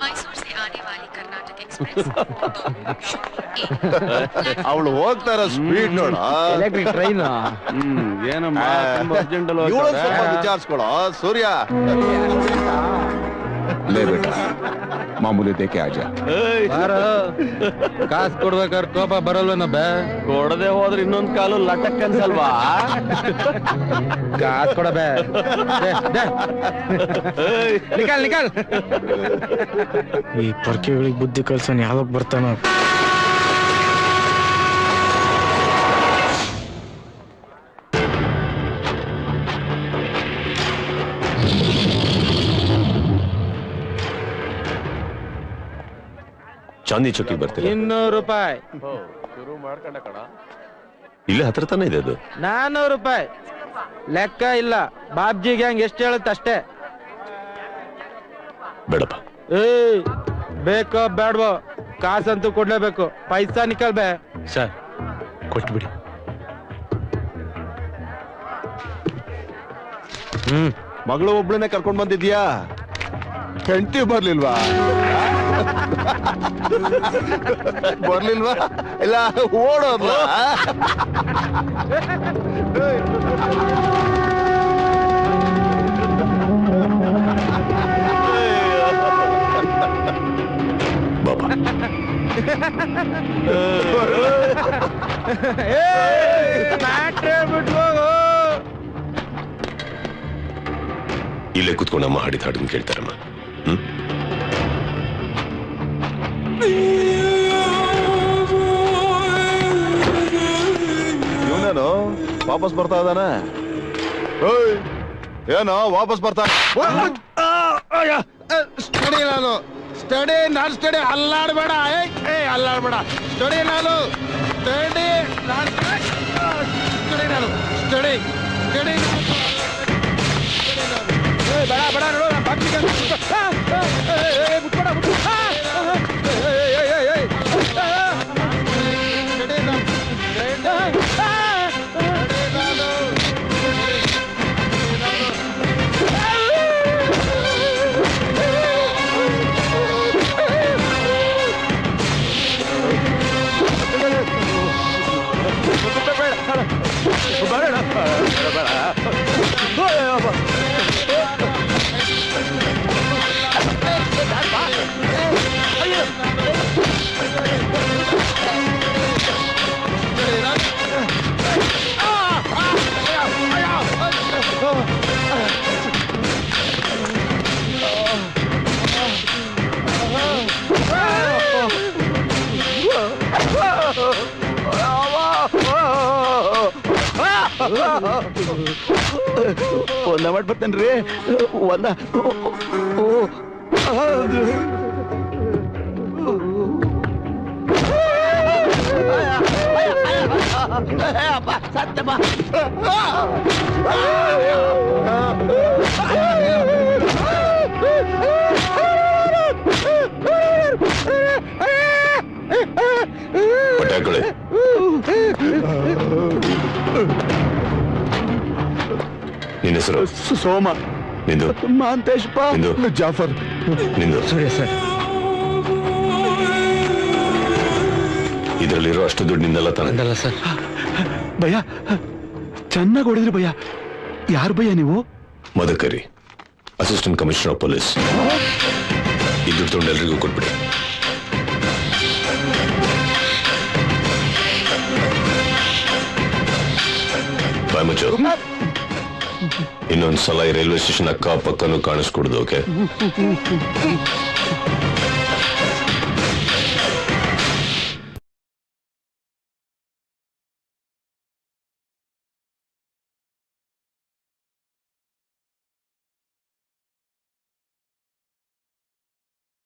मैसूर से आने वाली कर्नाटक एक्सप्रेस ಅವಳು ಹೋಗ್ತಾರ ಸ್ಪೀಡ್ ನೋಡ ಎಲೆಕ್ಟ್ರಿಕ್ ಟ್ರೈನ್ ಏನಮ್ಮ ಅರ್ಜೆಂಟ್ ಇವಳು ಸ್ವಲ್ಪ ವಿಚಾರಿಸ್ಕೊಳ ಸೂರ್ಯ ले बेटा मामूली दे के आजा ಕಾಸು ಕೊಡ್ಬೇಕಾದ್ರೆ ಕೋಪ ಬರಲ್ವೇನ ಬೇ ಕೊಡದೆ ಹೋದ್ರೆ ಇನ್ನೊಂದ್ ಕಾಲು ಲಟಕ್ ಅನ್ಸಲ್ವಾ ಕಾಸು ಕೊಡ ಬೇ ನಿಕಾಲ್ ನಿಕಾಲ್ ಈ ಪರ್ಕೆಗಳಿಗೆ ಬುದ್ಧಿ ಕಲ್ಸನ್ ಯಾವಾಗ ಬರ್ತಾನ ಚಾಂದಿ ಚೌಕಿ ಬರ್ತೀರಾ? 200 ರೂಪಾಯಿ ಶುರು ಮಾಡ್ಕೊಂಡ ಕಣ ಇಲ್ಲೇ ಹತ್ರ ತಾನೇ ಇದೆ ಅದು. 400 ರೂಪಾಯಿ ಲೆಕ್ಕ ಇಲ್ಲ. ಬಾಬ್ಜಿ ಗ್ಯಾಂಗ್ ಎಷ್ಟು ಹೇಳುತ್ತೆ ಅಷ್ಟೇ. ಬೇಡಪ್ಪ. ಏಯ್ ಬೇಕೋ ಬೇಡವೋ ಕಾಸಂತೂ ಕೊಡ್ಲೇಬೇಕು. ಪೈಸಾ ನಿಕಲ್ಬೇ ಸರ್ ಕೊಟ್ಬಿಡಿ. ಮಗಳು ಒಬ್ಳನ್ನೇ ಕರ್ಕೊಂಡ್ ಬಂದಿದ್ಯಾ? ಹೆಂಡತಿ ಬರ್ಲಿಲ್ವಾ? ಬರ್ಲಿಲ್ವಾ? ಇಲ್ಲ ಓಡೋದ್ಲ? ಬಾಬಾ ಇಲ್ಲೇ ಕುತ್ಕೊಂಡಮ್ಮ ಹಾಡಿದ ಹಾಡನ್ನು ಕೇಳ್ತಾರಮ್ಮ. ಇವನೇನು ವಾಪಸ್ ಬರ್ತಾ ಇದ್ದಾನೆ? ಏನೋ ವಾಪಸ್ ಬರ್ತಾ? ಸ್ಟಡಿ ನಾನು ಸ್ಟಡಿ ನಾನ್ ಸ್ಟಡಿ ಅಲ್ಲಾಡ್ಬೇಡ. ಅಲ್ಲಾಡ್ಬೇಡ. ಸ್ಟಡಿ ನಾನು ಸ್ಟಡಿ ನಾನ್ ಸ್ಟಡಿ ನಾನು ಸ್ಟಡಿ ಸ್ಟಡಿ ಬೇಡ ಬೇಡ ನೋಡು ಒಂದ ಮಾಡ್ಬರ್ತೇನ್ರಿ. ಒಂದ ಸತ್ಯಮ್ಮ ಪಟಾಕಳೆ ನಿನ್ನ ಹೆಸರು? ಸೋಮ. ನಿಂದು? ಮಹಾಂತೇಶಪ್ಪ. ನಿಂದು? ಜಾಫರ್. ನಿಂದು? ಸೂರ್ಯ ಸರ್. ಇದರಲ್ಲಿರೋ ಅಷ್ಟು ದುಡ್ಡು ನಿಂದಲ್ಲ ತಾನೆ? ಅಂದಲ್ಲ ಸರ್. ಭಯ್ಯ ಚೆನ್ನಾಗಿ ಹೊಡೆದ್ರಿ ಭಯ್ಯ. ಯಾರು ಭಯ್ಯ ನೀವು? Madakari, assistant commissioner of police. ಈ ದುಡ್ಡು ತೊಗೊಂಡು ಎಲ್ರಿಗೂ ಕೊಟ್ಬಿಡಿ. ಬಾಯ್ ಮುಚ್ಚು. ಇನ್ನೊಂದ್ಸಲ ಈ ರೈಲ್ವೆ ಸ್ಟೇಷನ್ ಅಕ್ಕ ಪಕ್ಕನೂ ಕಾಣಿಸ್ಕೊಡುದು. ಓಕೆ?